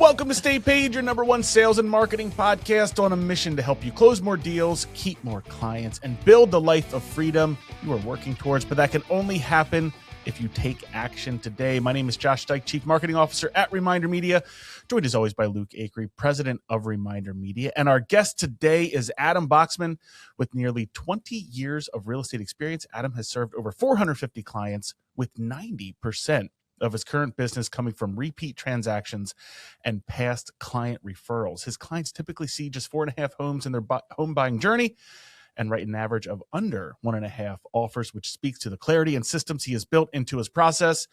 Welcome to Stay Paid, your #1 sales and marketing podcast on a mission to help you close more deals, keep more clients, and build the life of freedom you are working towards. But that can only happen if you take action today. My name is Josh Dyke, Chief Marketing Officer at Reminder Media, joined as always by Luke Acree, President of Reminder Media. And our guest today is Adam Boxman. With nearly 20 years of real estate experience, Adam has served over 450 clients, with 90% of his current business coming from repeat transactions and past client referrals. His clients typically see just 4.5 homes in their home buying journey and write an average of under 1.5 offers, which speaks to the clarity and systems he has built into his process.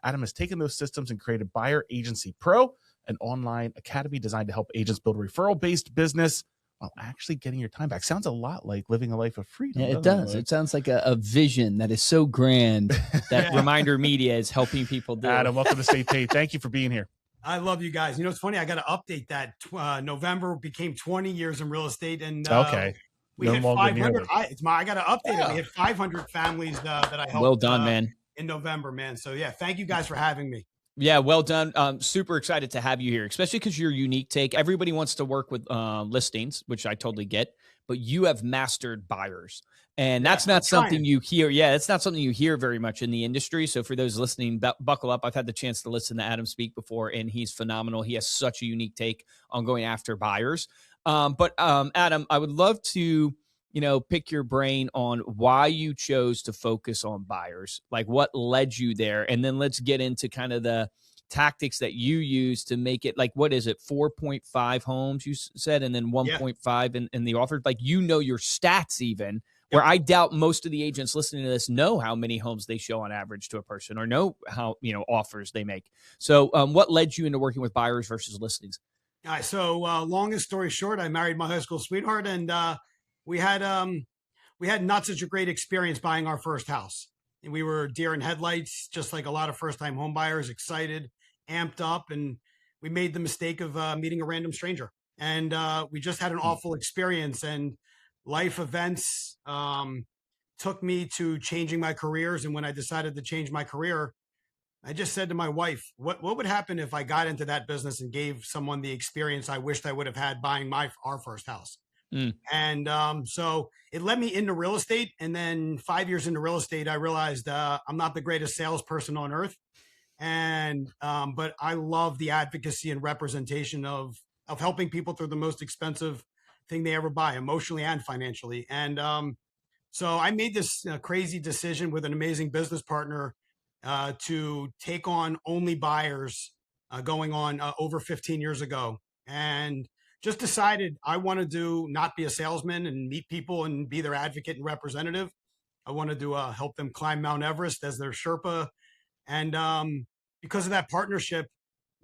Adam has taken those systems and created Buyer Agency Pro, an online academy designed to help agents build a referral-based business while actually getting your time back. Sounds a lot like living a life of freedom. Yeah, it does. It sounds like a vision that is so grand that Reminder Media is helping people do. Adam, welcome to Stay Paid. Thank you for being here. I love you guys. You know, it's funny. I got to update that. November became 20 years in real estate, and okay, we hit 500. I got to update it. We hit 500 families that I helped. Well done, man. In November, man. So yeah, thank you guys for having me. Yeah, well done. Super excited to have you here, especially because your unique take. Everybody wants to work with listings, which I totally get, but you have mastered buyers. And that's not something you hear. Yeah, that's not something you hear very much in the industry. So for those listening, buckle up. I've had the chance to listen to Adam speak before, and he's phenomenal. He has such a unique take on going after buyers. But Adam, I would love to pick your brain on why you chose to focus on buyers, like what led you there. And then let's get into kind of the tactics that you use to make it, like, what is it? 4.5 homes you said, and then 1.5 in the offers. Like, your stats even, where I doubt most of the agents listening to this know how many homes they show on average to a person or know how, offers they make. So what led you into working with buyers versus listings? All right. So longest story short, I married my high school sweetheart, and we had not such a great experience buying our first house. And we were deer in headlights, just like a lot of first-time home buyers, excited, amped up, and we made the mistake of meeting a random stranger. And we just had an awful experience, and life events took me to changing my careers. And when I decided to change my career, I just said to my wife, what would happen if I got into that business and gave someone the experience I wished I would have had buying our first house? And so it led me into real estate. And then 5 years into real estate, I realized I'm not the greatest salesperson on earth. And but I love the advocacy and representation of helping people through the most expensive thing they ever buy, emotionally and financially. And so I made this crazy decision with an amazing business partner to take on only buyers going on over 15 years ago. And just decided I want to not be a salesman and meet people and be their advocate and representative. I wanted to help them climb Mount Everest as their Sherpa. And because of that partnership,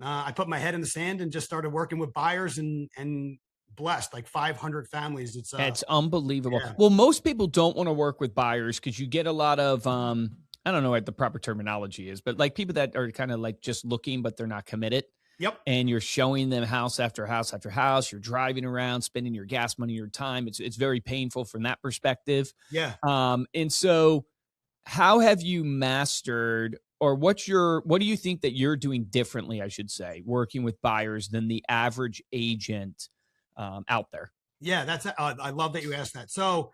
I put my head in the sand and just started working with buyers and blessed like 500 families. It's unbelievable. Yeah. Well, most people don't want to work with buyers because you get a lot of, I don't know what the proper terminology is, but like people that are kind of like just looking, but they're not committed. Yep. And you're showing them house after house after house. You're driving around, spending your gas money, your time. It's very painful from that perspective. Yeah. And so how have you mastered, or what do you think that you're doing differently, I should say, working with buyers than the average agent out there? Yeah, I love that you asked that. So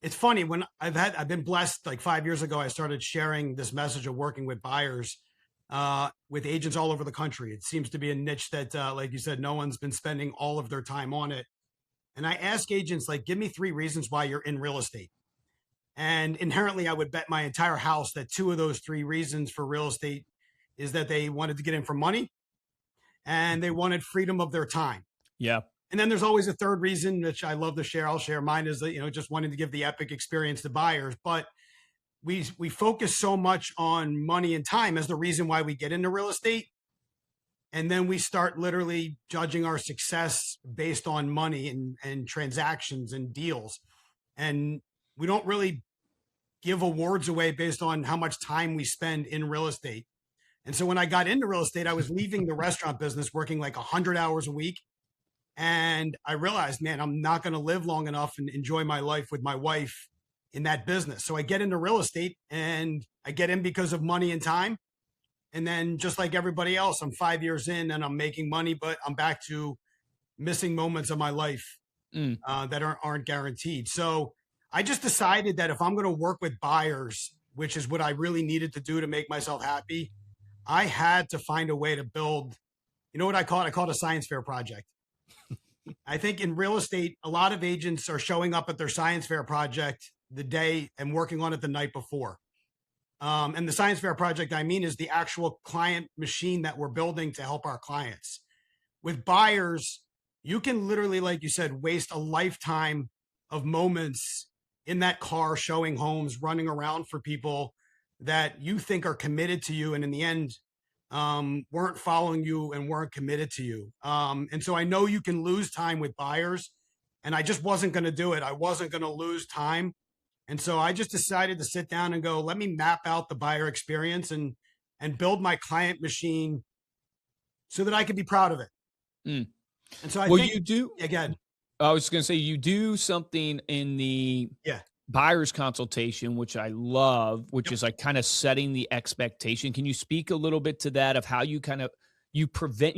it's funny, when I've been blessed. Like 5 years ago, I started sharing this message of working with buyers with agents all over the country. It seems to be a niche that, like you said, no one's been spending all of their time on it. And I ask agents, like, give me 3 reasons why you're in real estate. And inherently, I would bet my entire house that 2 of those 3 reasons for real estate is that they wanted to get in for money and they wanted freedom of their time. Yeah. And then there's always a third reason, which I love to share. I'll share mine, is that, just wanting to give the epic experience to buyers. But we focus so much on money and time as the reason why we get into real estate. And then we start literally judging our success based on money and transactions and deals. And we don't really give awards away based on how much time we spend in real estate. And so when I got into real estate, I was leaving the restaurant business, working like 100 hours a week. And I realized, man, I'm not going to live long enough and enjoy my life with my wife in that business. So I get into real estate, and I get in because of money and time. And then just like everybody else, I'm 5 years in and I'm making money, but I'm back to missing moments of my life that aren't guaranteed. So I just decided that if I'm going to work with buyers, which is what I really needed to do to make myself happy, I had to find a way to build, you know what I call it? I call it a science fair project. I think in real estate, a lot of agents are showing up at their science fair project the day and working on it the night before. And the science fair project, I mean, is the actual client machine that we're building to help our clients. With buyers, you can literally, like you said, waste a lifetime of moments in that car showing homes, running around for people that you think are committed to you. And in the end, weren't following you and weren't committed to you. And so I know you can lose time with buyers, and I just wasn't going to do it. I wasn't going to lose time. And so I just decided to sit down and go, let me map out the buyer experience and build my client machine so that I could be proud of it. Mm. And so I well, think you do again. I was going to say you do something in the buyer's consultation, which I love, which is like kind of setting the expectation. Can you speak a little bit to that of how you kind of you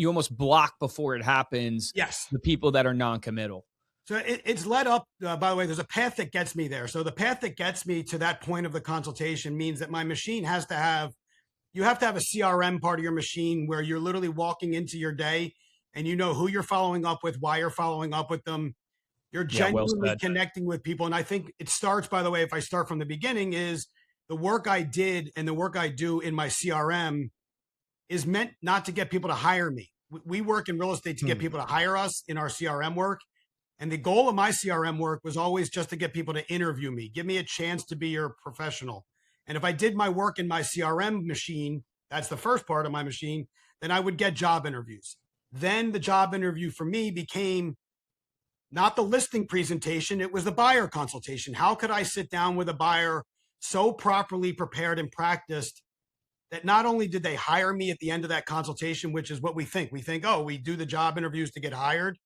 almost block before it happens? Yes, the people that are non-committal. So it's led up, by the way, there's a path that gets me there. So the path that gets me to that point of the consultation means that my machine has to have, you have to have a CRM part of your machine where you're literally walking into your day and you know who you're following up with, why you're following up with them. You're genuinely connecting with people. And I think it starts, by the way, if I start from the beginning, is the work I did and the work I do in my CRM is meant not to get people to hire me. We work in real estate to get people to hire us in our CRM work. And the goal of my CRM work was always just to get people to interview me, give me a chance to be your professional. And if I did my work in my CRM machine, that's the first part of my machine, then I would get job interviews. Then the job interview for me became not the listing presentation, it was the buyer consultation. How could I sit down with a buyer so properly prepared and practiced that not only did they hire me at the end of that consultation, which is what we think. We think, oh, we do the job interviews to get hired.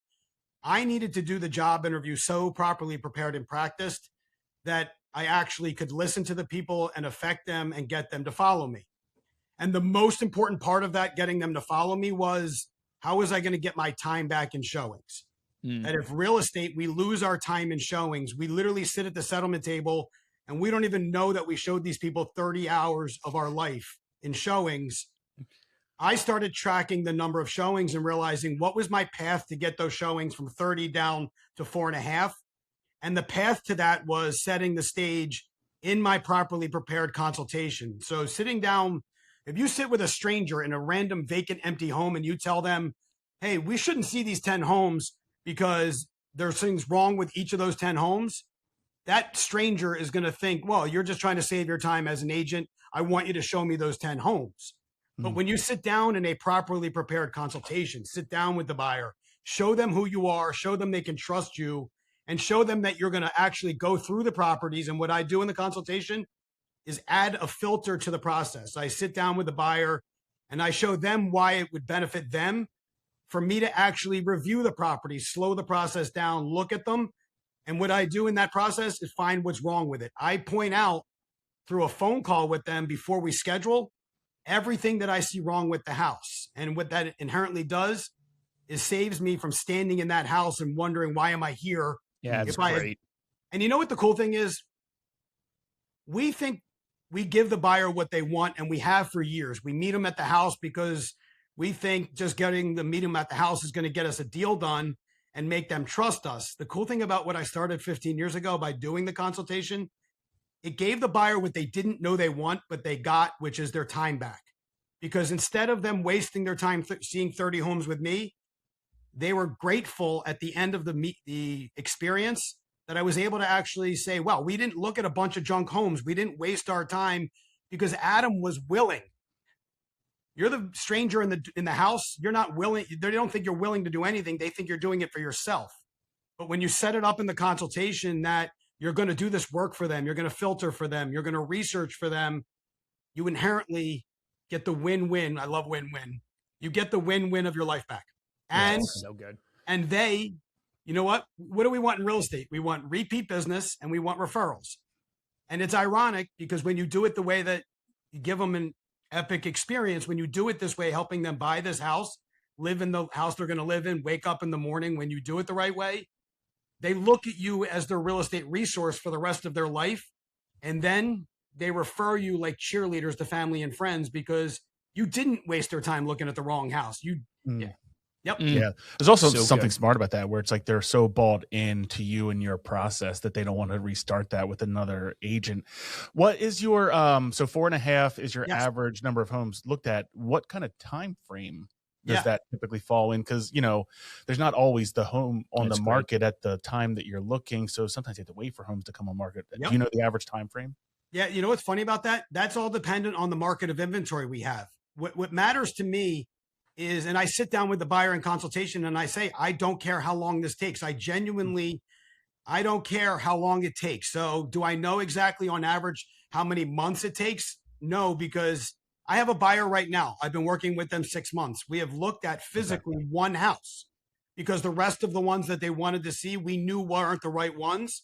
I needed to do the job interview so properly prepared and practiced that I actually could listen to the people and affect them and get them to follow me. And the most important part of that, getting them to follow me, was how was I going to get my time back in showings? That if real estate, we lose our time in showings, we literally sit at the settlement table and we don't even know that we showed these people 30 hours of our life in showings. I started tracking the number of showings and realizing what was my path to get those showings from 30 down to 4.5. And the path to that was setting the stage in my properly prepared consultation. So sitting down, if you sit with a stranger in a random vacant empty home and you tell them, hey, we shouldn't see these 10 homes because there's things wrong with each of those 10 homes, that stranger is going to think, well, you're just trying to save your time as an agent. I want you to show me those 10 homes. But when you sit down in a properly prepared consultation, sit down with the buyer, show them who you are, show them they can trust you, and show them that you're going to actually go through the properties. And what I do in the consultation is add a filter to the process. I sit down with the buyer and I show them why it would benefit them for me to actually review the property, slow the process down, look at them. And what I do in that process is find what's wrong with it. I point out through a phone call with them before we schedule everything that I see wrong with the house. And what that inherently does is saves me from standing in that house and wondering, why am I here? Yeah, that's great. And you know what the cool thing is? We think we give the buyer what they want, and we have for years. We meet them at the house because we think just getting to meet them at the house is going to get us a deal done and make them trust us. The cool thing about what I started 15 years ago by doing the consultation, it gave the buyer what they didn't know they want, but they got, which is their time back. Because instead of them wasting their time seeing 30 homes with me, they were grateful at the end of the experience that I was able to actually say, well, we didn't look at a bunch of junk homes. We didn't waste our time because Adam was willing. You're the stranger in the house. You're not willing. They don't think you're willing to do anything. They think you're doing it for yourself. But when you set it up in the consultation that you're going to do this work for them, you're going to filter for them, you're going to research for them, you inherently get the win-win. I love win-win. You get the win-win of your life back. And so good. And they, you know what do we want in real estate? We want repeat business and we want referrals. And it's ironic because when you do it the way that you give them epic experience when you do it this way, helping them buy this house, live in the house they're going to live in, wake up in the morning. When you do it the right way, they look at you as their real estate resource for the rest of their life. And then they refer you like cheerleaders to family and friends because you didn't waste their time looking at the wrong house. Yeah. Yep. Yeah. There's also So something good. smart about that where it's like they're so bought into you and your process that they don't want to restart that with another agent. What is your so 4.5 is your Yes. average number of homes looked at? What kind of time frame does Yeah. that typically fall in? Because there's not always the home on That's the great. market at the time that you're looking. So sometimes you have to wait for homes to come on market. Yep. Do you know the average time frame? Yeah. You know what's funny about that? That's all dependent on the market of inventory we have. What matters to me is, and I sit down with the buyer in consultation and I say, I don't care how long this takes. I don't care how long it takes. So do I know exactly on average how many months it takes? No, because I have a buyer right now. I've been working with them 6 months. We have looked at physically one house because the rest of the ones that they wanted to see, we knew weren't the right ones.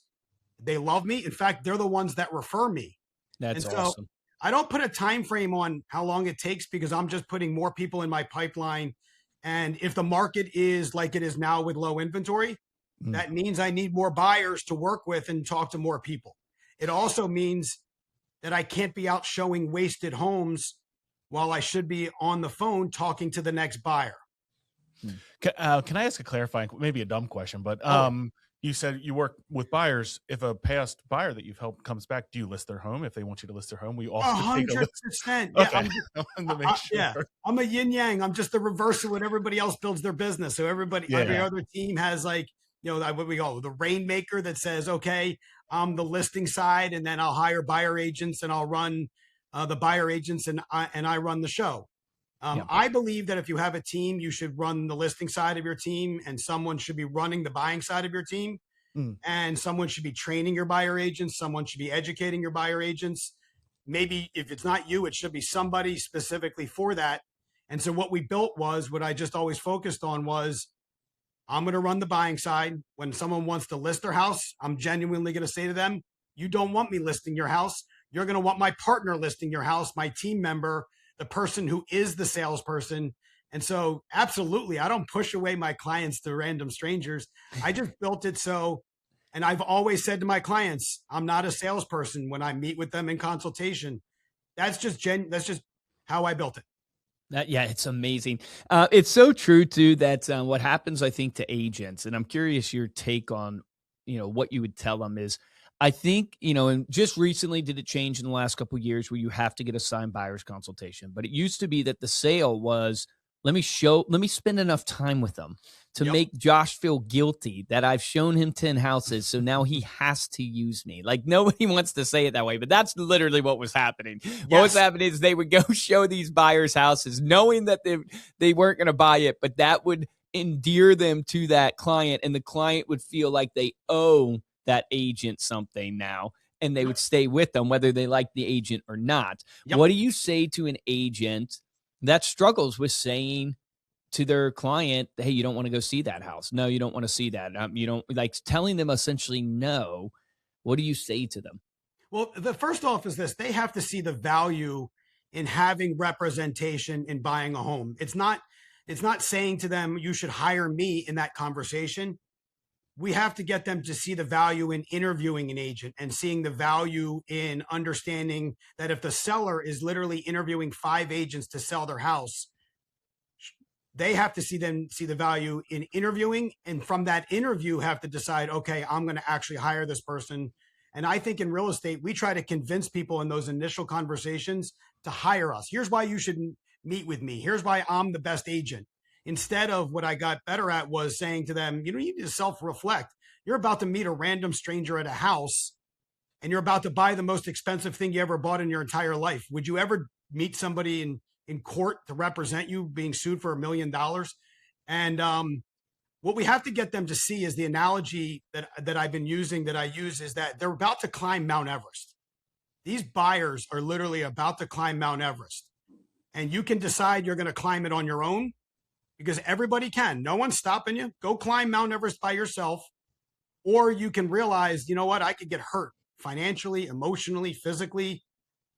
They love me. In fact, they're the ones that refer me. That's And so awesome. I don't put a time frame on how long it takes because I'm just putting more people in my pipeline. And if the market is like it is now with low inventory, that means I need more buyers to work with and talk to more people. It also means that I can't be out showing wasted homes while I should be on the phone talking to the next buyer. Can I ask a clarifying, maybe a dumb question, but you said you work with buyers. If a past buyer that you've helped comes back, do you list their home? If they want you to list their home, we also take a list. 100%. Yeah, Okay. I wanted to make sure. yeah. I'm a yin yang. I'm just the reverse of what everybody else builds their business. So every other team has like, what we call the rainmaker that says, okay, I'm the listing side, and then I'll hire buyer agents and I'll run the buyer agents and I run the show. I believe that if you have a team, you should run the listing side of your team and someone should be running the buying side of your team. And someone should be training your buyer agents. Someone should be educating your buyer agents. Maybe if it's not you, it should be somebody specifically for that. And so what we built was what I just always focused on was I'm going to run the buying side. When someone wants to list their house, I'm genuinely going to say to them, you don't want me listing your house. You're going to want my partner listing your house, my team member, the person who is the salesperson. And so absolutely, I don't push away my clients to random strangers. I just built it so, and I've always said to my clients, I'm not a salesperson when I meet with them in consultation. That's just how I built it. It's amazing. It's so true too that what happens, I think, to agents, and I'm curious your take on, what you would tell them is, I think, and just recently did it change in the last couple of years where you have to get a signed buyer's consultation, but it used to be that the sale was, let me spend enough time with them to make Josh feel guilty that I've shown him 10 houses. So now he has to use me. Like nobody wants to say it that way, but that's literally what was happening. Yes. What was happening is they would go show these buyers houses knowing that they weren't going to buy it, but that would endear them to that client. And the client would feel like they owe that agent something now, and they would stay with them, whether they like the agent or not. What do you say to an agent that struggles with saying to their client, hey, you don't want to go see that house? No, you don't want to see that. You don't like telling them essentially no. What do you say to them? Well, the first off is this: they have to see the value in having representation in buying a home. It's not saying to them, you should hire me in that conversation. We have to get them to see the value in interviewing an agent and seeing the value in understanding that if the seller is literally interviewing 5 agents to sell their house, they have to see the value in interviewing. And from that interview have to decide, okay, I'm going to actually hire this person. And I think in real estate, we try to convince people in those initial conversations to hire us. Here's why you should meet with me. Here's why I'm the best agent. Instead of what I got better at was saying to them, you need to self-reflect. You're about to meet a random stranger at a house and you're about to buy the most expensive thing you ever bought in your entire life. Would you ever meet somebody in court to represent you being sued for $1 million? And what we have to get them to see is the analogy that I've been using, that I use, is that they're about to climb Mount Everest. These buyers are literally about to climb Mount Everest. And you can decide you're going to climb it on your own, because everybody can. No one's stopping you. Go climb Mount Everest by yourself. Or you can realize, you know what? I could get hurt financially, emotionally, physically,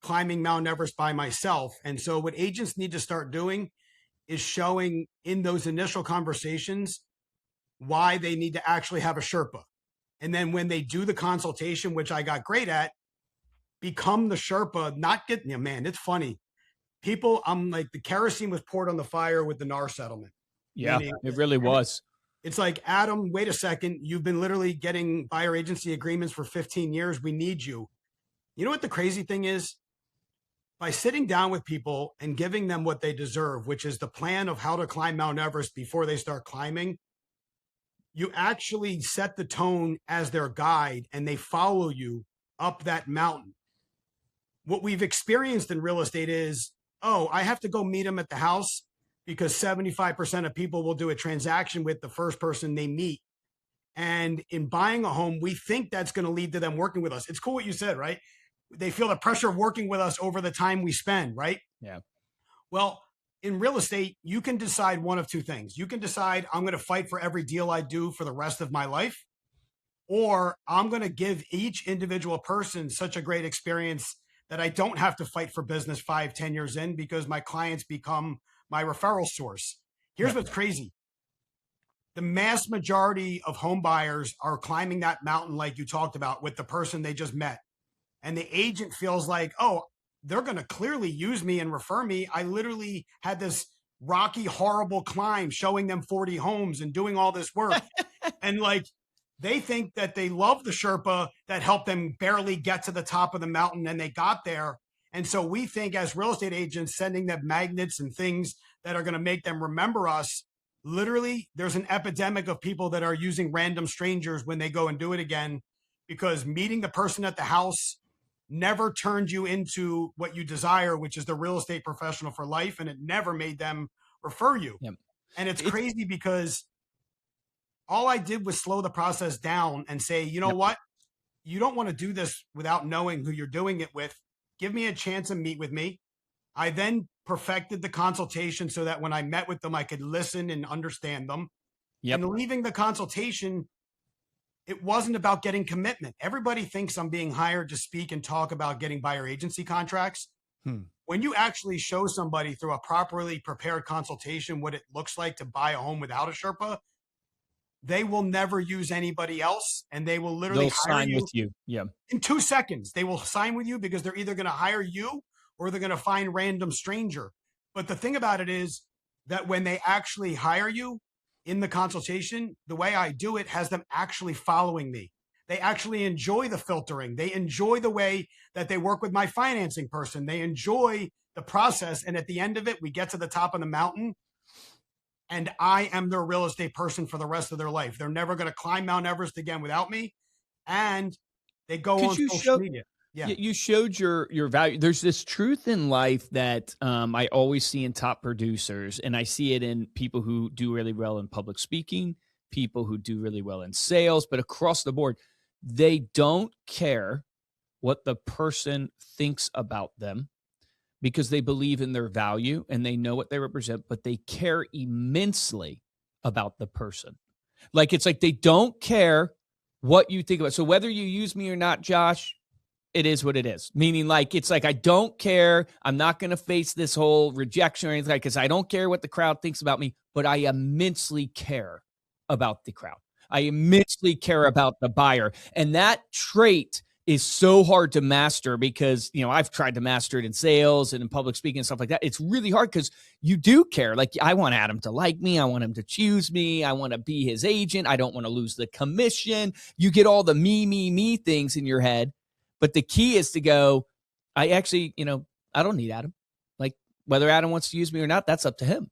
climbing Mount Everest by myself. And so what agents need to start doing is showing in those initial conversations why they need to actually have a Sherpa. And then when they do the consultation, which I got great at, become the Sherpa, not get, man, it's funny. People, I'm like, the kerosene was poured on the fire with the NAR settlement. Yeah, meaning, it really was. It's like, Adam, wait a second. You've been literally getting buyer agency agreements for 15 years. We need you. You know what the crazy thing is? By sitting down with people and giving them what they deserve, which is the plan of how to climb Mount Everest before they start climbing, you actually set the tone as their guide and they follow you up that mountain. What we've experienced in real estate is, oh, I have to go meet them at the house because 75% of people will do a transaction with the first person they meet. And in buying a home, we think that's going to lead to them working with us. It's cool what you said, right? They feel the pressure of working with us over the time we spend, right? Yeah. Well, in real estate, you can decide one of two things. You can decide I'm going to fight for every deal I do for the rest of my life, or I'm going to give each individual person such a great experience that I don't have to fight for business 5-10 years in because my clients become my referral source. Here's what's crazy. The mass majority of home buyers are climbing that mountain like you talked about with the person they just met. And the agent feels like, oh, they're going to clearly use me and refer me. I literally had this rocky, horrible climb showing them 40 homes and doing all this work. And like, they think that they love the Sherpa that helped them barely get to the top of the mountain and they got there. And so we think as real estate agents, sending them magnets and things that are going to make them remember us. Literally, there's an epidemic of people that are using random strangers when they go and do it again, because meeting the person at the house never turned you into what you desire, which is the real estate professional for life. And it never made them refer you. Yep. And it's crazy because all I did was slow the process down and say, you know what? You don't want to do this without knowing who you're doing it with. Give me a chance and meet with me. I then perfected the consultation so that when I met with them, I could listen and understand them. Yep. And leaving the consultation, it wasn't about getting commitment. Everybody thinks I'm being hired to speak and talk about getting buyer agency contracts. When you actually show somebody through a properly prepared consultation what it looks like to buy a home without a Sherpa, they will never use anybody else, and they will literally sign with you. Yeah. In 2 seconds, they will sign with you because they're either going to hire you or they're going to find random stranger. But the thing about it is that when they actually hire you in the consultation, the way I do it has them actually following me. They actually enjoy the filtering. They enjoy the way that they work with my financing person. They enjoy the process. And at the end of it, we get to the top of the mountain and I am their real estate person for the rest of their life. They're never going to climb Mount Everest again without me. And they go on social media. Yeah. You showed your value. There's this truth in life that I always see in top producers, and I see it in people who do really well in public speaking, people who do really well in sales, but across the board, they don't care what the person thinks about them because they believe in their value and they know what they represent, but they care immensely about the person. Like, it's like they don't care what you think about. So whether you use me or not, Josh, it is what it is. Meaning, like, it's like, I don't care. I'm not going to face this whole rejection or anything, like, because I don't care what the crowd thinks about me, but I immensely care about the crowd. I immensely care about the buyer. And that trait is so hard to master because, you know, I've tried to master it in sales and in public speaking and stuff like that. It's really hard because you do care. Like, I want Adam to like me. I want him to choose me. I want to be his agent. I don't want to lose the commission. You get all the me things in your head. But the key is to go, I actually, you know, I don't need Adam. Like, whether Adam wants to use me or not, that's up to him.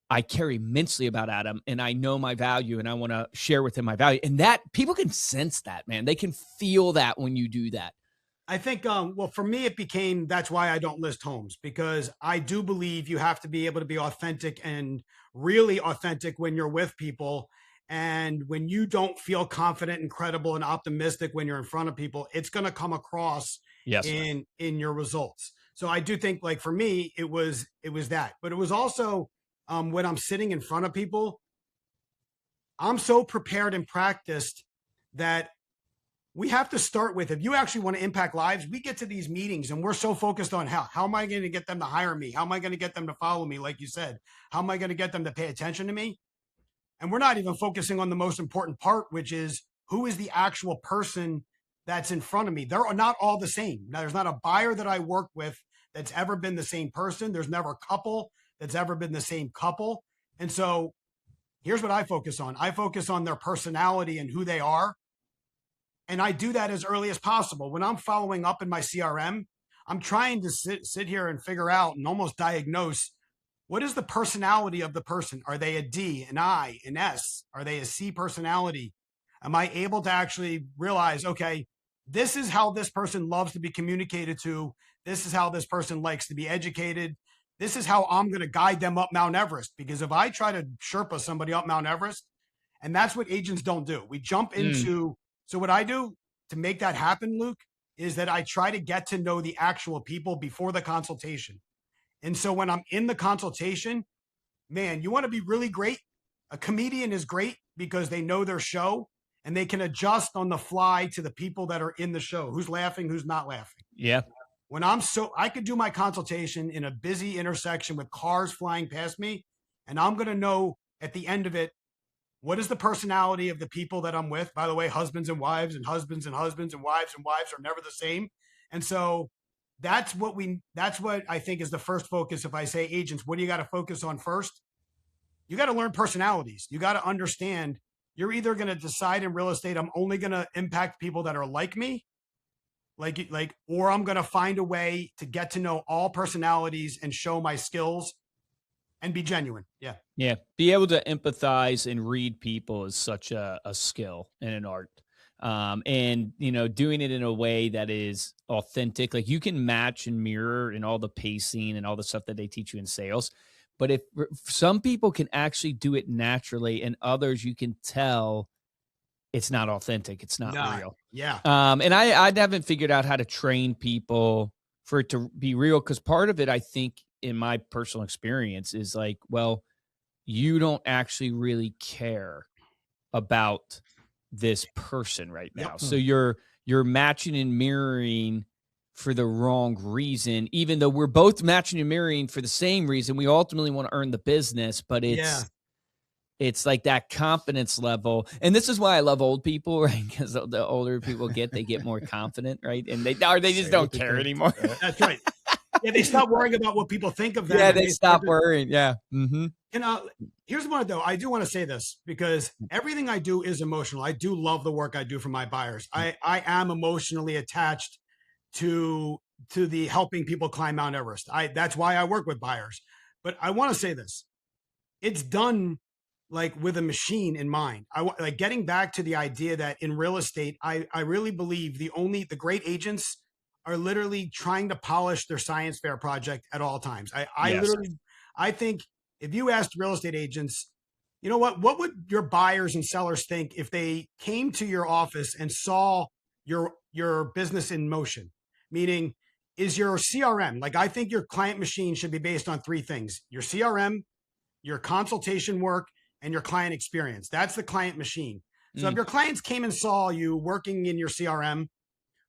I care immensely about Adam and I know my value and I want to share with him my value. And that people can sense that, man. They can feel that when you do that. I think, well, for me, it became, that's why I don't list homes, because I do believe you have to be able to be authentic and really authentic when you're with people. And when you don't feel confident and credible and optimistic when you're in front of people, it's going to come across in your results. So I do think, like, for me, it was that, but it was also when I'm sitting in front of people, I'm so prepared and practiced that we have to start with, if you actually want to impact lives, we get to these meetings and we're so focused on how am I going to get them to hire me? How am I going to get them to follow me? Like you said, how am I going to get them to pay attention to me? And we're not even focusing on the most important part, which is who is the actual person that's in front of me. They're not all the same. Now, there's not a buyer that I work with that's ever been the same person. There's never a couple that's ever been the same couple. And so here's what I focus on. I focus on their personality and who they are. And I do that as early as possible. When I'm following up in my CRM, I'm trying to sit here and figure out and almost diagnose, what is the personality of the person? Are they a D, an I, an S? Are they a C personality? Am I able to actually realize, okay, this is how this person loves to be communicated to. This is how this person likes to be educated. This is how I'm going to guide them up Mount Everest. Because if I try to Sherpa somebody up Mount Everest, and that's what agents don't do. We jump into, so what I do to make that happen, Luke, is that I try to get to know the actual people before the consultation. And so when I'm in the consultation, man, you want to be really great. A comedian is great because they know their show and they can adjust on the fly to the people that are in the show. Who's laughing, who's not laughing. Yeah. When I could do my consultation in a busy intersection with cars flying past me, and I'm going to know at the end of it, what is the personality of the people that I'm with? By the way, husbands and wives and husbands and husbands and wives are never the same. And so that's what I think is the first focus. If I say agents, what do you got to focus on first? You got to learn personalities. You got to understand you're either going to decide in real estate, I'm only going to impact people that are like me, or I'm going to find a way to get to know all personalities and show my skills and be genuine. Yeah. Yeah. Be able to empathize and read people is such a skill and an art. And, doing it in a way that is authentic, like you can match and mirror and all the pacing and all the stuff that they teach you in sales. But if some people can actually do it naturally and others, you can tell it's not authentic. It's not real. Yeah. And I haven't figured out how to train people for it to be real. Cause part of it, I think in my personal experience is like, well, you don't actually really care about this person right now. Yep. So you're matching and mirroring for the wrong reason, even though we're both matching and mirroring for the same reason. We ultimately want to earn the business, but it's like that confidence level. And this is why I love old people, right? Because the older people they get more confident, right? And they just don't care anymore. That's right. Yeah, they stop worrying about what people think of them. Yeah, they stop worrying. Yeah. Mm-hmm. And here's one, though. I do want to say this because everything I do is emotional. I do love the work I do for my buyers. I am emotionally attached to the helping people climb Mount Everest. That's why I work with buyers. But I want to say this. It's done like with a machine in mind. Like getting back to the idea that in real estate, I really believe the great agents are literally trying to polish their science fair project at all times. I think if you asked real estate agents, you know what would your buyers and sellers think if they came to your office and saw your business in motion? Meaning, is your CRM, like I think your client machine should be based on three things: your CRM, your consultation work, and your client experience. That's the client machine. So if your clients came and saw you working in your CRM,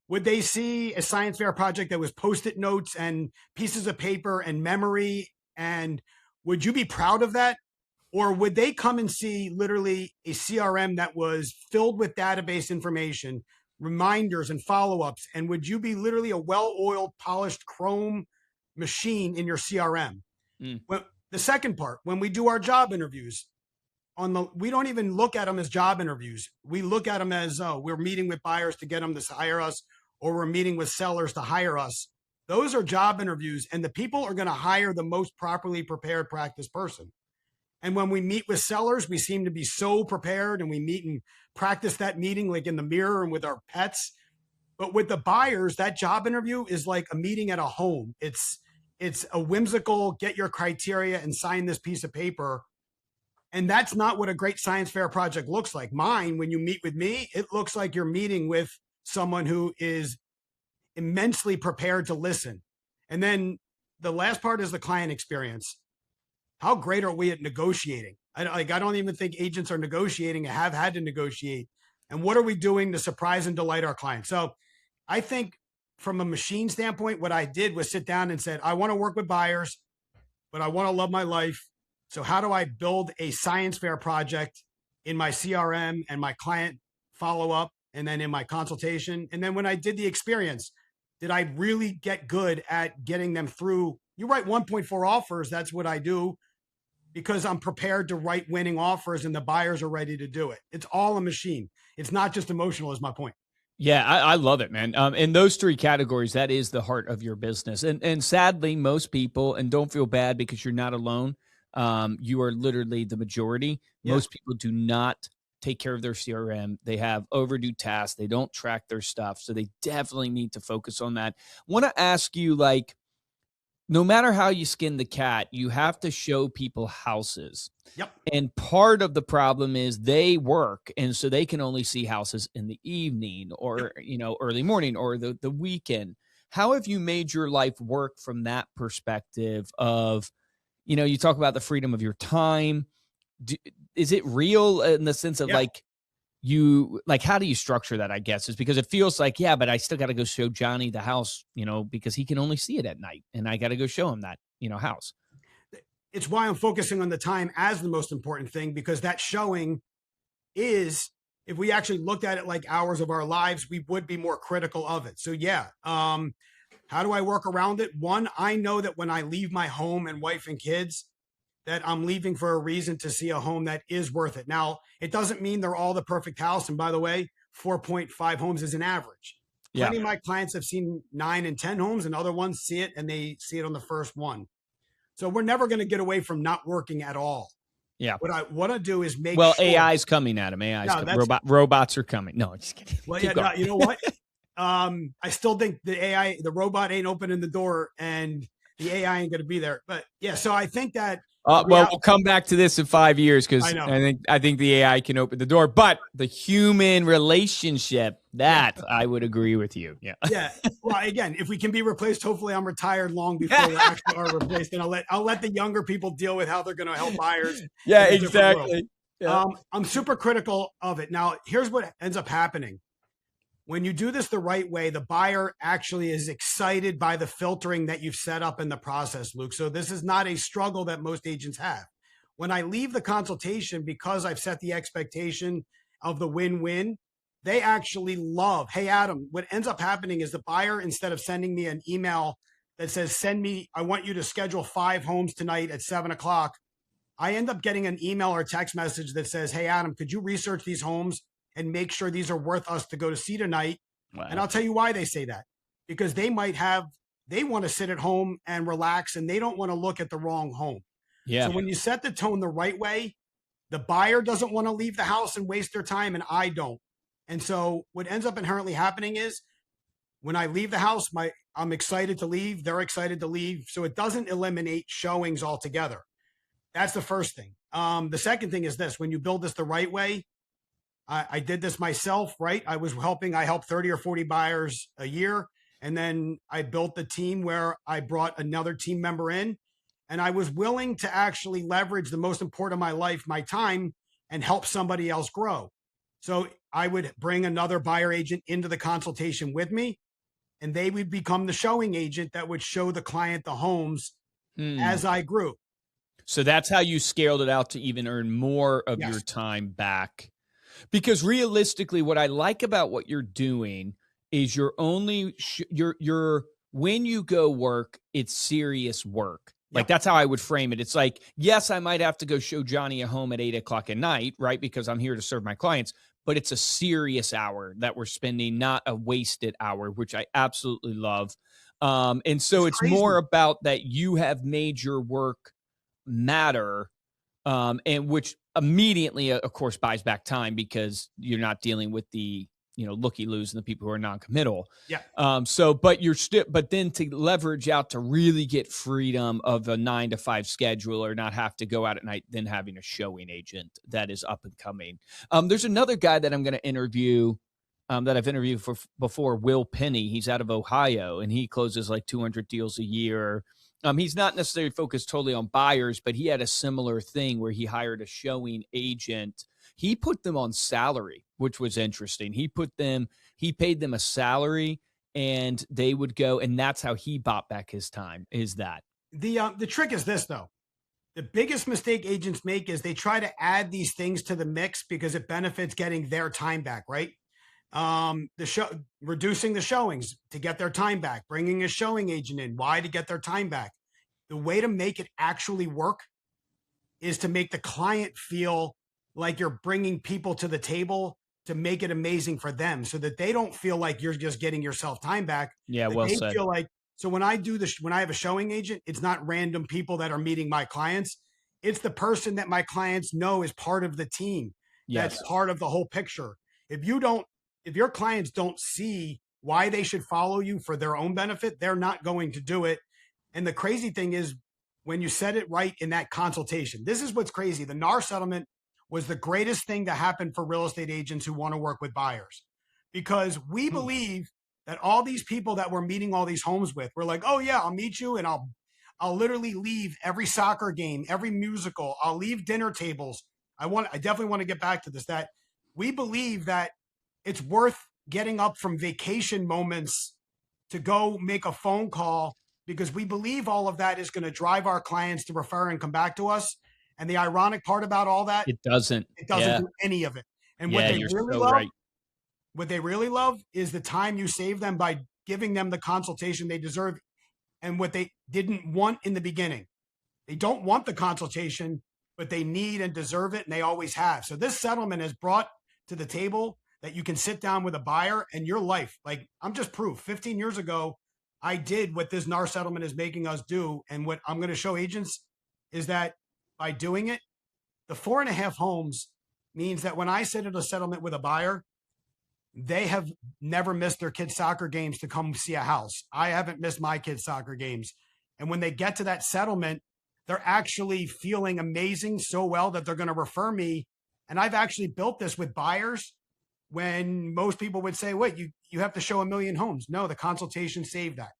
would they see a science fair project that was Post-it notes and pieces of paper and memory? And would you be proud of that? Or would they come and see literally a CRM that was filled with database information, reminders and follow-ups? And would you be literally a well-oiled, polished Chrome machine in your CRM? Well, the second part, when we do our job interviews, we don't even look at them as job interviews. We look at them as, we're meeting with buyers to get them to hire us, or we're meeting with sellers to hire us. Those are job interviews, and the people are going to hire the most properly prepared practice person. And when we meet with sellers, we seem to be so prepared, and we meet and practice that meeting like in the mirror and with our pets. But with the buyers, that job interview is like a meeting at a home. It's a whimsical, get your criteria and sign this piece of paper. And that's not what a great science fair project looks like. Mine, when you meet with me, it looks like you're meeting with someone who is immensely prepared to listen. And then the last part is the client experience. How great are we at negotiating? I don't even think agents are negotiating or have had to negotiate. And what are we doing to surprise and delight our clients? So I think from a machine standpoint, what I did was sit down and said, I want to work with buyers, but I want to love my life. So how do I build a science fair project in my CRM and my client follow up, and then in my consultation? And then when I did the experience, did I really get good at getting them through? You write 1.4 offers. That's what I do, because I'm prepared to write winning offers and the buyers are ready to do it. It's all a machine. It's not just emotional, is my point. Yeah, I love it, man. In those three categories, that is the heart of your business. And sadly, most people, and don't feel bad because you're not alone, you are literally the majority. Yeah. Most people do not take care of their CRM. They have overdue tasks. They don't track their stuff. So they definitely need to focus on that. I want to ask you, like, no matter how you skin the cat, you have to show people houses. Yep. And part of the problem is they work, and so they can only see houses in the evening or, early morning or the weekend. How have you made your life work from that perspective of, you talk about the freedom of your time. Is it real in the sense of how do you structure that, I guess, is because it feels like, yeah, but I still got to go show Johnny the house, because he can only see it at night, and I got to go show him that, house. It's why I'm focusing on the time as the most important thing, because that showing is, if we actually looked at it like hours of our lives, we would be more critical of it. So yeah. How do I work around it? One, I know that when I leave my home and wife and kids, that I'm leaving for a reason to see a home that is worth it. Now, it doesn't mean they're all the perfect house. And by the way, 4.5 homes is an average. Plenty of my clients have seen 9 and 10 homes, and other ones see it and they see it on the first one. So we're never going to get away from not working at all. Yeah. What I want to do is make sure. AI's coming at him. Robots are coming. No, just kidding. Well, you know what? I still think the robot ain't opening the door, and the AI ain't going to be there. But yeah, so I think that. We'll come back to this in 5 years, because I think the AI can open the door, but the human relationship, I would agree with you. Yeah. Yeah. Well, again, if we can be replaced, hopefully I'm retired long before we actually are replaced, and I'll let the younger people deal with how they're going to help buyers. Yeah, exactly. Yeah. I'm super critical of it. Now, here's what ends up happening. When you do this the right way, the buyer actually is excited by the filtering that you've set up in the process, Luke. So this is not a struggle that most agents have. When I leave the consultation, because I've set the expectation of the win-win, they actually love, hey, Adam, what ends up happening is the buyer, instead of sending me an email that says, I want you to schedule 5 homes tonight at 7:00, I end up getting an email or text message that says, hey, Adam, could you research these homes and make sure these are worth us to go to see tonight? Wow. And I'll tell you why they say that. Because they want to sit at home and relax, and they don't want to look at the wrong home. Yeah. So when you set the tone the right way, the buyer doesn't want to leave the house and waste their time, and I don't. And so what ends up inherently happening is, when I leave the house, I'm excited to leave, they're excited to leave. So it doesn't eliminate showings altogether. That's the first thing. The second thing is this: when you build this the right way, I did this myself, right? I helped 30 or 40 buyers a year. And then I built the team where I brought another team member in, and I was willing to actually leverage the most important of my life, my time, and help somebody else grow. So I would bring another buyer agent into the consultation with me, and they would become the showing agent that would show the client the homes as I grew. So that's how you scaled it out to even earn more of your time back. Because realistically, what I like about what you're doing is you're only when you go work, it's serious work. Like, that's how I would frame it. It's like, yes, I might have to go show Johnny a home at 8:00 at night, right? Because I'm here to serve my clients, but it's a serious hour that we're spending, not a wasted hour, which I absolutely love. And so it's more about that you have made your work matter, and which immediately, of course, buys back time, because you're not dealing with the, looky-loos and the people who are non-committal. Yeah. But then to leverage out to really get freedom of a 9 to 5 schedule, or not have to go out at night, then having a showing agent that is up and coming. There's another guy that I'm going to interview, that I've interviewed before, Will Penny. He's out of Ohio, and he closes like 200 deals a year. He's not necessarily focused totally on buyers, but he had a similar thing where he hired a showing agent. He put them on salary, which was interesting. He paid them a salary, and they would go, and that's how he bought back his time. Is that the trick is this though? The biggest mistake agents make is they try to add these things to the mix because it benefits getting their time back, right? Reducing the showings to get their time back, bringing a showing agent in. Why? To get their time back. The way to make it actually work is to make the client feel like you're bringing people to the table to make it amazing for them, so that they don't feel like you're just getting yourself time back. Yeah, well they said. Feel like, so when I do this, when I have a showing agent, it's not random people that are meeting my clients. It's the person that my clients know is part of the team. Yes. That's part of the whole picture. If your clients don't see why they should follow you for their own benefit, they're not going to do it. And the crazy thing is, when you said it right in that consultation, this is what's crazy. The NAR settlement was the greatest thing to happen for real estate agents who want to work with buyers, because we believe that all these people that we're meeting all these homes with, we're like, oh yeah, I'll meet you, and I'll literally leave every soccer game, every musical. I'll leave dinner tables. I definitely want to get back to this, that we believe that it's worth getting up from vacation moments to go make a phone call, because we believe all of that is going to drive our clients to refer and come back to us. And the ironic part about all that, it doesn't do any of it. And what they really love is the time you save them by giving them the consultation they deserve, and what they didn't want in the beginning. They don't want the consultation, but they need and deserve it, and they always have. So this settlement has brought to the table that you can sit down with a buyer and your life. Like, I'm just proof. 15 years ago, I did what this NAR settlement is making us do. And what I'm going to show agents is that by doing it, the 4.5 homes means that when I sit at a settlement with a buyer, they have never missed their kids' soccer games to come see a house. I haven't missed my kids' soccer games. And when they get to that settlement, they're actually feeling amazing so well that they're going to refer me. And I've actually built this with buyers when most people would say, wait, you have to show 1 million homes. No, the consultation saved that.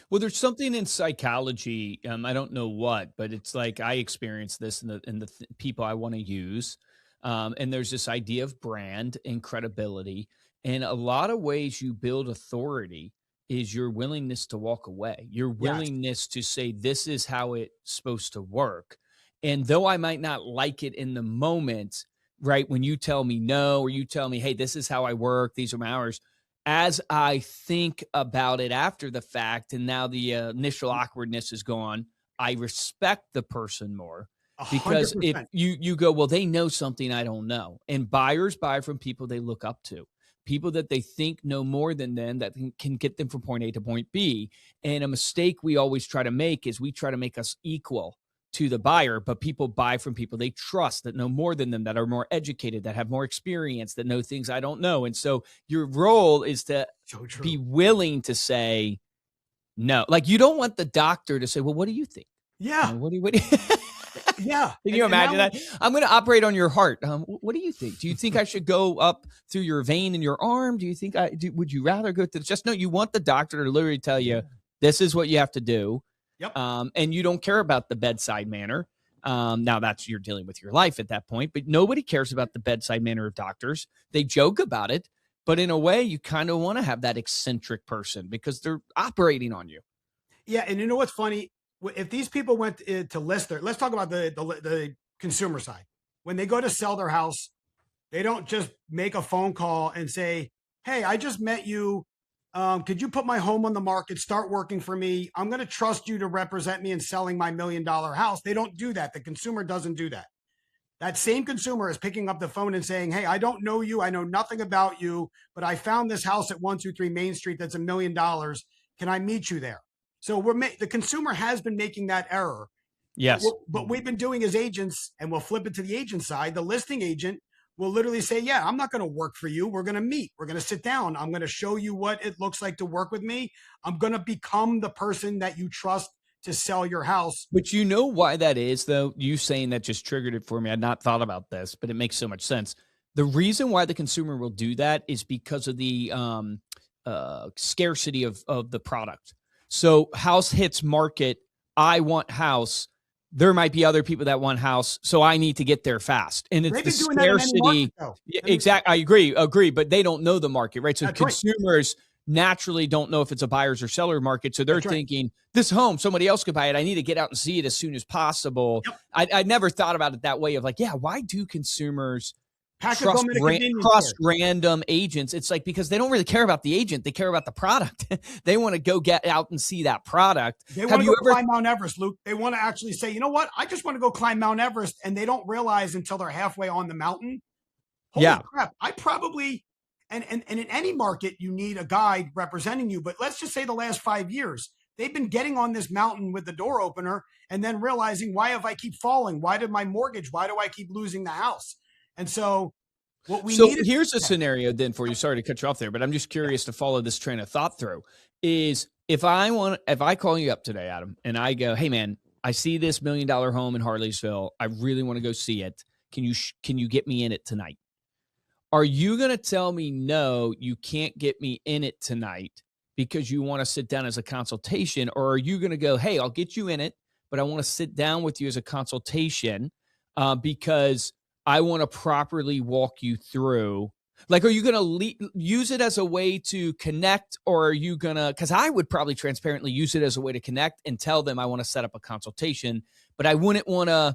Well, there's something in psychology. I don't know what, but it's like I experienced this in the people I want to use. And there's this idea of brand and credibility. And a lot of ways you build authority is your willingness to walk away, your willingness to say, this is how it's supposed to work. And though I might not like it in the moment, right, when you tell me no, or you tell me, hey, this is how I work, these are my hours, as I think about it after the fact, and now the initial awkwardness is gone, I respect the person more. 100%. Because if you go, well, they know something I don't know. And buyers buy from people they look up to, people that they think know more than them, that can get them from point A to point B. And a mistake we always try to make is we try to make us equal to the buyer, but people buy from people they trust, that know more than them, that are more educated, that have more experience, that know things I don't know. And so your role is to be willing to say no. Like, you don't want the doctor to say, well, what do you think? Yeah. What do you yeah. Can you imagine that? I'm going to operate on your heart. What do you think? Do you think I should go up through your vein in your arm? Do you think would you rather go to just no, you want the doctor to literally tell you, this is what you have to do. Yep. And you don't care about the bedside manner. Now you're dealing with your life at that point, but nobody cares about the bedside manner of doctors. They joke about it, but in a way you kind of want to have that eccentric person because they're operating on you. Yeah. And you know what's funny? If these people went to list let's talk about the consumer side. When they go to sell their house, they don't just make a phone call and say, hey, I just met you. Could you put my home on the market, start working for me? I'm going to trust you to represent me in selling my $1 million house. They don't do that. The consumer doesn't do that. That same consumer is picking up the phone and saying, hey, I don't know you. I know nothing about you, but I found this house at 123 Main Street that's $1 million. Can I meet you there? So the consumer has been making that error. Yes. But we've been doing as agents, and we'll flip it to the agent side. The listing agent will literally say, yeah, I'm not going to work for you. We're going to meet. We're going to sit down. I'm going to show you what it looks like to work with me. I'm going to become the person that you trust to sell your house. But you know why that is, though? You saying that just triggered it for me. I'd not thought about this, but it makes so much sense. The reason why the consumer will do that is because of the scarcity of the product. So house hits market, I want house. there might be other people that want house, so I need to get there fast. And it's the scarcity. Exactly. I agree, but they don't know the market, right? So consumers naturally don't know if it's a buyer's or seller market. So they're thinking, this home, somebody else could buy it. I need to get out and see it as soon as possible. Yep. I never thought about it that way of like, yeah, why do consumers trust random agents? It's like, because they don't really care about the agent. They care about the product. They want to go get out and see that product. They want to go climb Mount Everest, Luke. They want to actually say, you know what? I just want to go climb Mount Everest. And they don't realize until they're halfway on the mountain. Holy crap. I probably, and in any market, you need a guide representing you. But let's just say the last 5 years, they've been getting on this mountain with the door opener and then realizing, why have I keep falling? Why did my mortgage? Why do I keep losing the house? And so here's a scenario then for you. Sorry to cut you off there, but I'm just curious to follow this train of thought through. Is if I call you up today, Adam, and I go, hey man, I see this $1 million home in Harleysville. I really want to go see it. Can you get me in it tonight? Are you going to tell me, no, you can't get me in it tonight because you want to sit down as a consultation? Or are you going to go, hey, I'll get you in it, but I want to sit down with you as a consultation because I want to properly walk you through? Like, are you going to use it as a way to connect, or are you going to, because I would probably transparently use it as a way to connect and tell them I want to set up a consultation, but I wouldn't want to,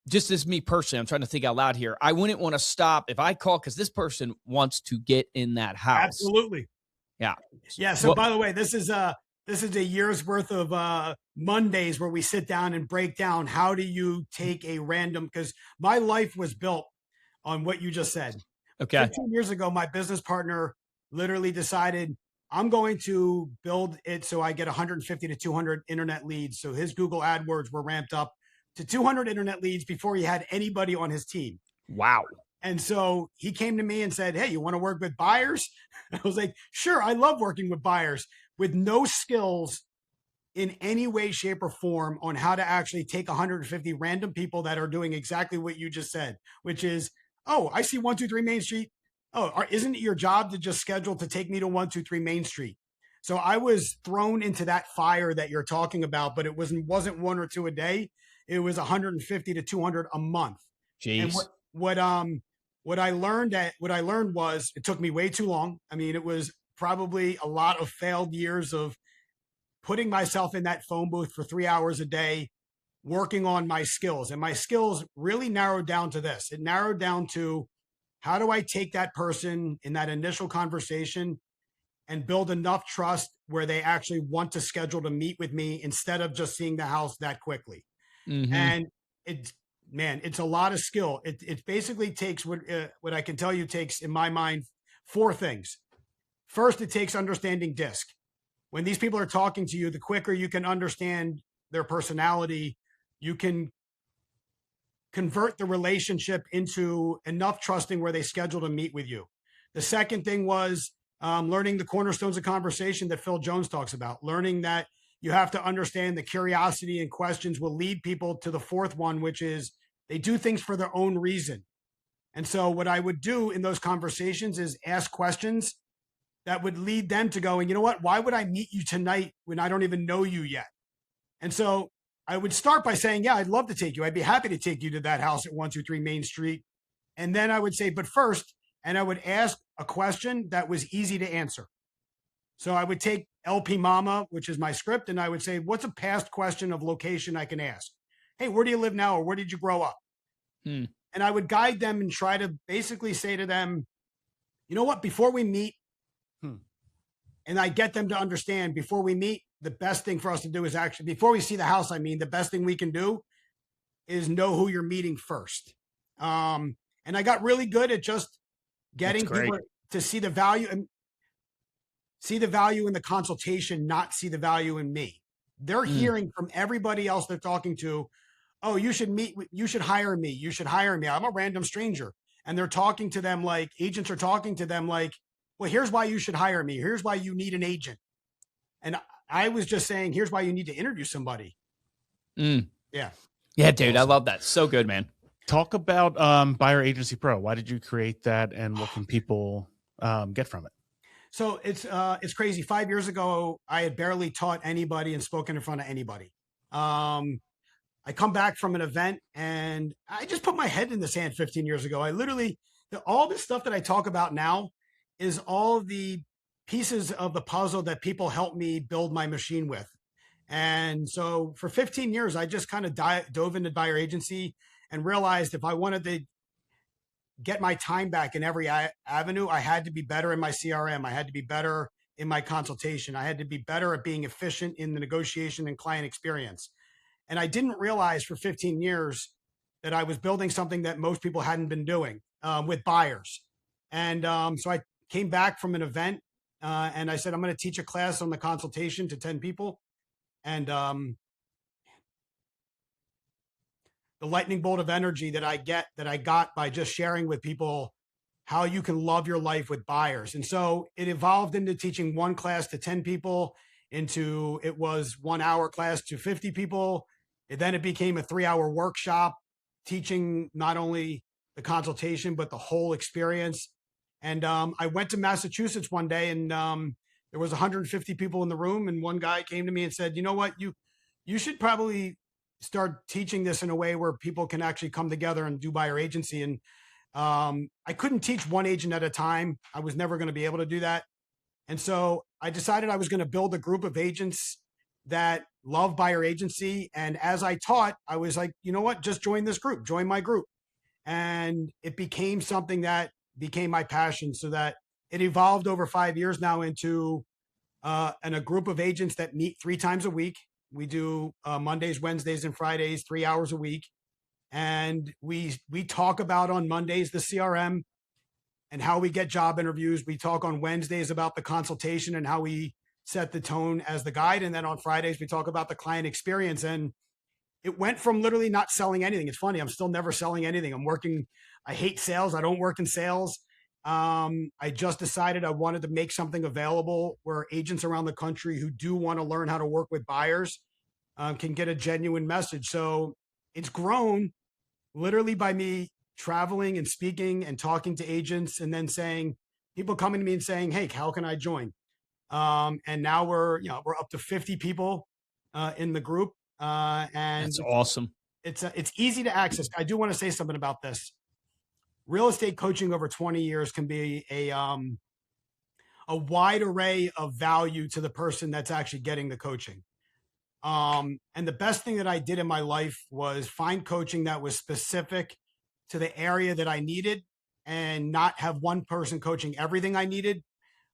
just as me personally, I'm trying to think out loud here. I wouldn't want to stop if I call because this person wants to get in that house. Absolutely. Yeah. Yeah. So by the way, this is a year's worth of Mondays where we sit down and break down how do you take a random, because my life was built on what you just said. Okay. 15 years ago, my business partner literally decided, I'm going to build it so I get 150 to 200 internet leads. So his Google AdWords were ramped up to 200 internet leads before he had anybody on his team. Wow. And so he came to me and said, hey, you want to work with buyers? I was like, sure, I love working with buyers, with no skills in any way, shape, or form on how to actually take 150 random people that are doing exactly what you just said, which is, oh, I see 123 Main Street. Oh, isn't it your job to just schedule to take me to 123 Main Street? So I was thrown into that fire that you're talking about, but it wasn't one or two a day. It was 150 to 200 a month. Jeez. And what I learned was, it took me way too long. I mean, it was probably a lot of failed years of putting myself in that phone booth for 3 hours a day, working on my skills. And my skills really narrowed down to this. It narrowed down to, how do I take that person in that initial conversation and build enough trust where they actually want to schedule to meet with me instead of just seeing the house that quickly. Mm-hmm. And it's a lot of skill. It basically takes what I can tell you takes, in my mind, 4 things. First, it takes understanding DISC. When these people are talking to you, the quicker you can understand their personality, you can convert the relationship into enough trusting where they schedule to meet with you. The second thing was learning the cornerstones of conversation that Phil Jones talks about, learning that you have to understand the curiosity and questions will lead people to the fourth one, which is they do things for their own reason. And so what I would do in those conversations is ask questions that would lead them to going, you know what, why would I meet you tonight when I don't even know you yet? And so I would start by saying, yeah, I'd love to take you. I'd be happy to take you to that house at 123 Main Street. And then I would say, but first, and I would ask a question that was easy to answer. So I would take LP Mama, which is my script, and I would say, what's a past question of location I can ask? Hey, where do you live now? Or where did you grow up? And I would guide them and try to basically say to them, you know what, before we meet, and I get them to understand, before we meet, the best thing for us to do is actually, before we see the house, the best thing we can do is know who you're meeting first. And I got really good at just getting people to see the value and see the value in the consultation, not see the value in me. They're hearing from everybody else they're talking to, oh, you should hire me. You should hire me. I'm a random stranger. And they're talking to them like, agents are talking to them like, well, here's why you should hire me. Here's why you need an agent. And I was just saying, here's why you need to interview somebody. Yeah. Yeah, dude. Awesome. I love that. So good, man. Talk about Buyer Agency Pro. Why did you create that, and what can people get from it? So it's crazy. 5 years ago, I had barely taught anybody and spoken in front of anybody. I come back from an event and I just put my head in the sand 15 years ago. I literally, all this stuff that I talk about now is all the pieces of the puzzle that people help me build my machine with. And so for 15 years, I just kind of dove into buyer agency and realized if I wanted to get my time back in every avenue, I had to be better in my CRM. I had to be better in my consultation. I had to be better at being efficient in the negotiation and client experience. And I didn't realize for 15 years that I was building something that most people hadn't been doing with buyers. And so I came back from an event and I said, I'm going to teach a class on the consultation to 10 people. And the lightning bolt of energy that I got by just sharing with people how you can love your life with buyers. And so it evolved into teaching one class to 10 people, into it was 1 hour class to 50 people. Then it became a 3-hour workshop teaching not only the consultation, but the whole experience. And I went to Massachusetts one day and there was 150 people in the room. And one guy came to me and said, you know what, you should probably start teaching this in a way where people can actually come together and do buyer agency. And I couldn't teach one agent at a time. I was never going to be able to do that. And so I decided I was going to build a group of agents that love buyer agency. And as I taught, I was like, you know what, just join this group, join my group. And it became something that became my passion, so that it evolved over 5 years now into a group of agents that meet 3 times a week. We do Mondays, Wednesdays, and Fridays, 3 hours a week. And we talk about on Mondays, the CRM and how we get job interviews. We talk on Wednesdays about the consultation and how we set the tone as the guide. And then on Fridays, we talk about the client experience. And it went from literally not selling anything. It's funny, I'm still never selling anything. I hate sales. I don't work in sales. I just decided I wanted to make something available where agents around the country who do want to learn how to work with buyers can get a genuine message. So it's grown literally by me traveling and speaking and talking to agents, and then people coming to me and saying, hey, how can I join? And now we're up to 50 people in the group. And that's awesome. It's easy to access. I do want to say something about this. Real estate coaching over 20 years can be a wide array of value to the person that's actually getting the coaching. And the best thing that I did in my life was find coaching that was specific to the area that I needed and not have one person coaching everything I needed.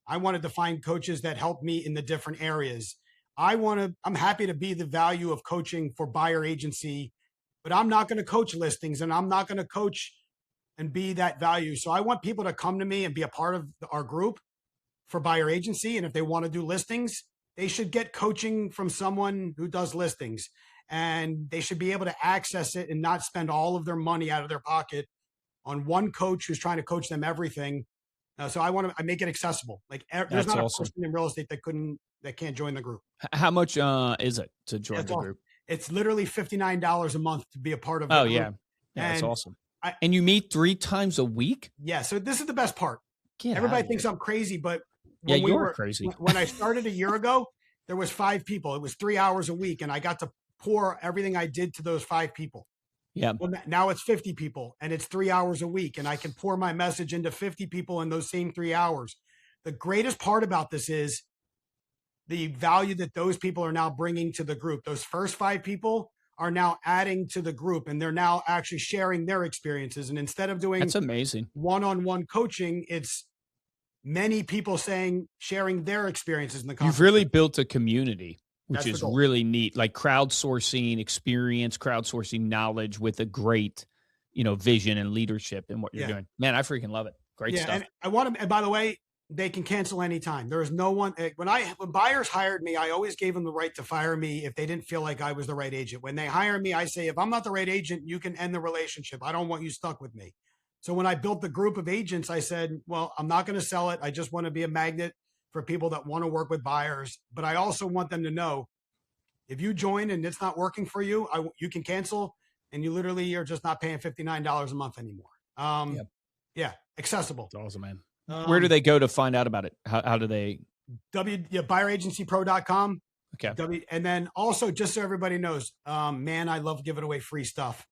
I wanted to find coaches that helped me in the different areas. I'm happy to be the value of coaching for buyer agency, but I'm not going to coach listings and I'm not going to coach and be that value. So I want people to come to me and be a part of our group for buyer agency. And if they want to do listings, they should get coaching from someone who does listings, and they should be able to access it and not spend all of their money out of their pocket on one coach who's trying to coach them everything. So I make it accessible. Like there's not a person in real estate that can't join the group. How much is it to join the group? It's literally $59 a month to be a part of. Oh yeah, that's awesome. And you meet 3 times a week? Yeah. So this is the best part. Everybody thinks I'm crazy, but you're crazy. When I started a year ago, there was 5 people. It was 3 hours a week, and I got to pour everything I did to those 5 people. Yeah. Well, now it's 50 people, and it's 3 hours a week, and I can pour my message into 50 people in those same 3 hours. The greatest part about this is the value that those people are now bringing to the group. Those first 5 people are now adding to the group, and they're now actually sharing their experiences. And instead of doing that's amazing one-on-one coaching, it's many people sharing their experiences in the conversation. You've really built a community, which is really neat, like crowdsourcing experience, crowdsourcing knowledge with a great, vision and leadership in what you're doing. Man, I freaking love it. Great stuff. And by the way, they can cancel anytime. There's no one, when buyers hired me, I always gave them the right to fire me if they didn't feel like I was the right agent. When they hire me, I say, if I'm not the right agent, you can end the relationship. I don't want you stuck with me. So when I built the group of agents, I said, well, I'm not going to sell it. I just want to be a magnet for people that want to work with buyers. But I also want them to know, if you join and it's not working for you, you can cancel, and you literally are just not paying $59 a month anymore. Yeah, accessible. That's awesome, man. Where do they go to find out about it? How do they? Buyeragencypro.com. Okay. And then also, just so everybody knows, man, I love giving away free stuff.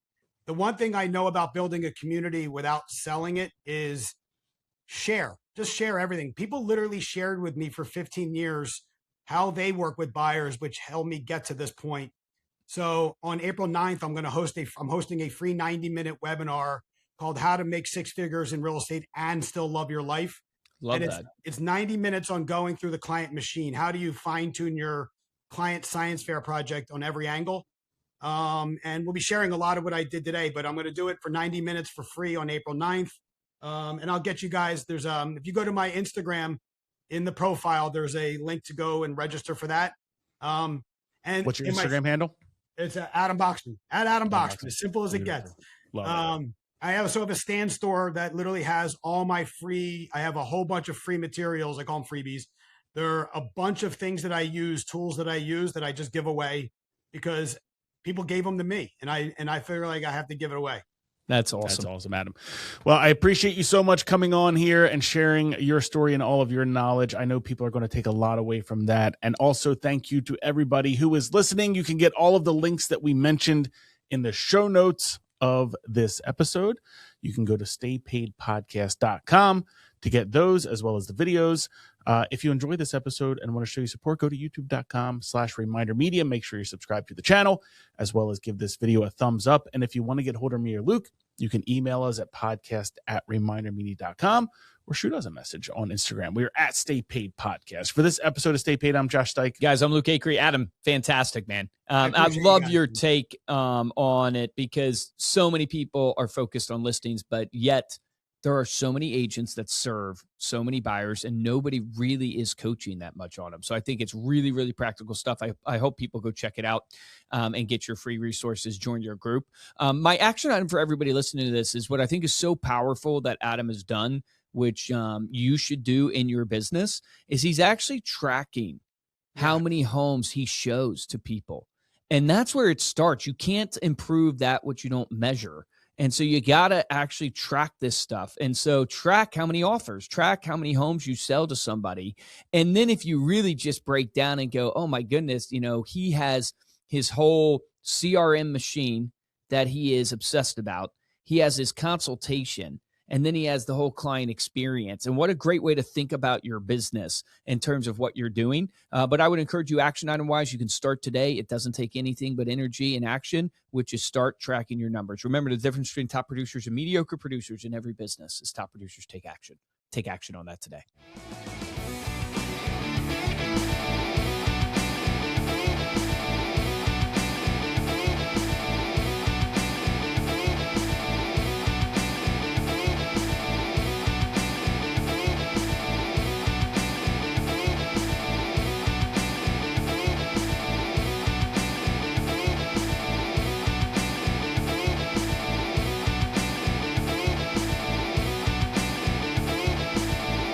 The one thing I know about building a community without selling it is share. Just share everything. People literally shared with me for 15 years how they work with buyers, which helped me get to this point. So on April 9th, I'm hosting a free 90-minute webinar called How to Make Six Figures in Real Estate and Still Love Your Life. Love And that. it's 90 minutes on going through the client machine. How do you fine tune your client science fair project on every angle? And we'll be sharing a lot of what I did today, but I'm going to do it for 90 minutes for free on April 9th. And I'll get you guys, if you go to my Instagram in the profile, there's a link to go and register for that. And what's your Instagram handle? It's Adam Boxman, at Adam Boxman, as simple as it gets. I also have a stand store that literally has all my free, I have a whole bunch of free materials. I call them freebies. There are a bunch of things that I use, tools that I use that I just give away because people gave them to me. And I figure like I have to give it away. That's awesome. That's awesome, Adam. Well, I appreciate you so much coming on here and sharing your story and all of your knowledge. I know people are going to take a lot away from that. And also thank you to everybody who is listening. You can get all of the links that we mentioned in the show notes of this episode. You can go to staypaidpodcast.com to get those as well as the videos. If you enjoyed this episode and want to show your support, go to youtube.com/remindermedia. Make sure you're subscribed to the channel, as well as give this video a thumbs up. And if you want to get hold of me or Luke, you can email us at podcast@remindermedia.com or shoot us a message on Instagram. We are at Stay Paid Podcast. For this episode of Stay Paid, I'm Josh Stike. Guys, I'm Luke Acree. Adam, fantastic, man. I love your take on it because so many people are focused on listings, but yet there are so many agents that serve so many buyers and nobody really is coaching that much on them. So I think it's really, really practical stuff. I hope people go check it out and get your free resources, join your group. My action item for everybody listening to this is what I think is so powerful that Adam has done, which you should do in your business, is he's actually tracking how many homes he shows to people. And that's where it starts. You can't improve that which you don't measure. And so you got to actually track this stuff. And so track how many offers, track how many homes you sell to somebody. And then if you really just break down and go, oh my goodness, he has his whole CRM machine that he is obsessed about. He has his consultation. And then he has the whole client experience. And what a great way to think about your business in terms of what you're doing. But I would encourage you, action item wise, you can start today. It doesn't take anything but energy and action, which is start tracking your numbers. Remember, the difference between top producers and mediocre producers in every business is top producers take action. Take action on that today.